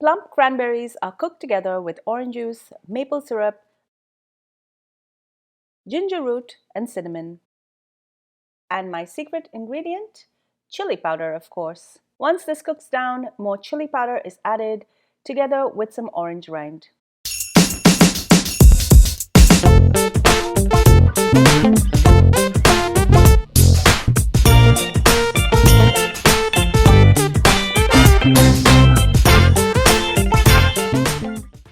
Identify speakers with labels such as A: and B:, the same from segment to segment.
A: Plump cranberries are cooked together with orange juice, maple syrup, ginger root, and cinnamon. And my secret ingredient? Chili powder, of course. Once this cooks down, more chili powder is added together with some orange rind.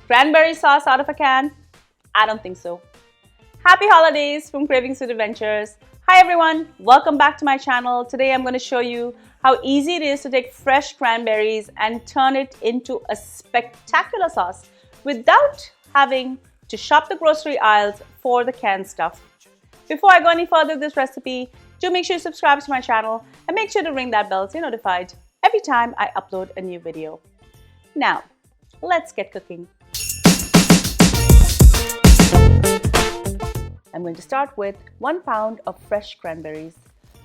A: Cranberry sauce out of a can? I don't think so. Happy holidays from Cravings with Adventures. Hi everyone, welcome back to my channel. Today I'm going to show you how easy it is to take fresh cranberries and turn it into a spectacular sauce without having to shop the grocery aisles for the canned stuff. Before I go any further with this recipe, do make sure you subscribe to my channel and make sure to ring that bell so you're notified every time I upload a new video. Now, let's get cooking. I'm going to start with 1 pound of fresh cranberries.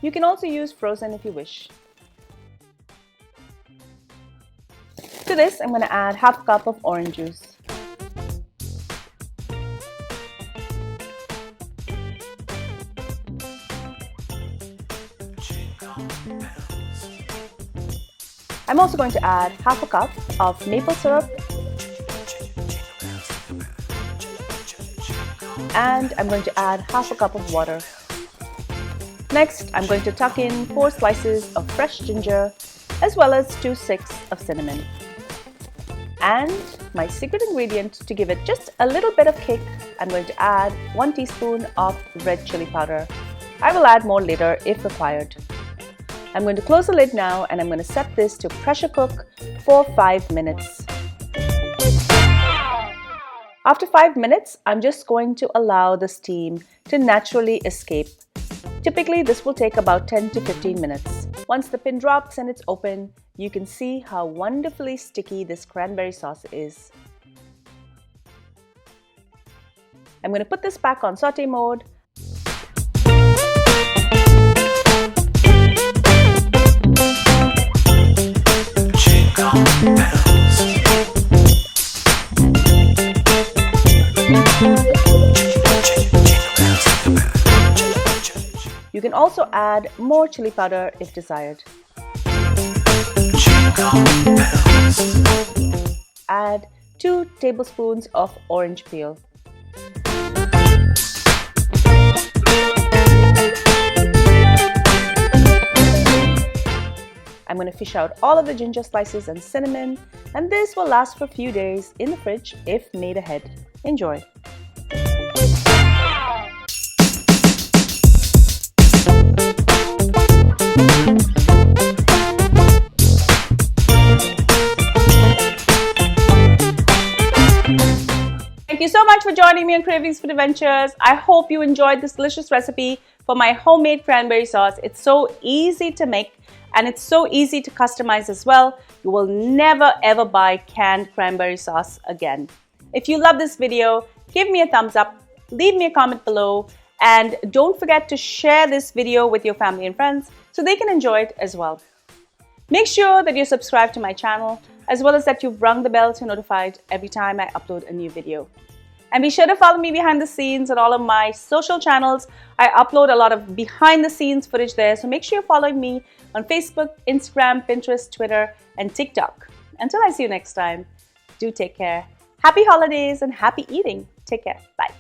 A: You can also use frozen if you wish. To this, I'm going to add half a cup of orange juice. I'm also going to add half a cup of maple syrup, and I'm going to add half a cup of water. Next, I'm going to tuck in 4 slices of fresh ginger as well as 2 sticks of cinnamon. And my secret ingredient to give it just a little bit of kick, I'm going to add 1 teaspoon of red chili powder. I will add more later if required. I'm going to close the lid now and I'm going to set this to pressure cook for 5 minutes. After 5 minutes, I'm just going to allow the steam to naturally escape. Typically, this will take about 10 to 15 minutes. Once the pin drops and it's open, you can see how wonderfully sticky this cranberry sauce is. I'm going to put this back on saute mode. You can also add more chili powder if desired. Add 2 tablespoons of orange peel. I'm going to fish out all of the ginger slices and cinnamon, and this will last for a few days in the fridge if made ahead. Enjoy! Thank you so much for joining me on Cravings with Adventures. I hope you enjoyed this delicious recipe for my homemade cranberry sauce. It's so easy to make and it's so easy to customize as well. You will never ever buy canned cranberry sauce again. If you love this video, give me a thumbs up, leave me a comment below, and don't forget to share this video with your family and friends so they can enjoy it as well. Make sure that you're subscribed to my channel as well as that you've rung the bell to be notified every time I upload a new video. And be sure to follow me behind the scenes on all of my social channels. I upload a lot of behind the scenes footage there, so make sure you're following me on Facebook, Instagram, Pinterest, Twitter, and TikTok. Until I see you next time, do take care. Happy holidays and happy eating. Take care. Bye.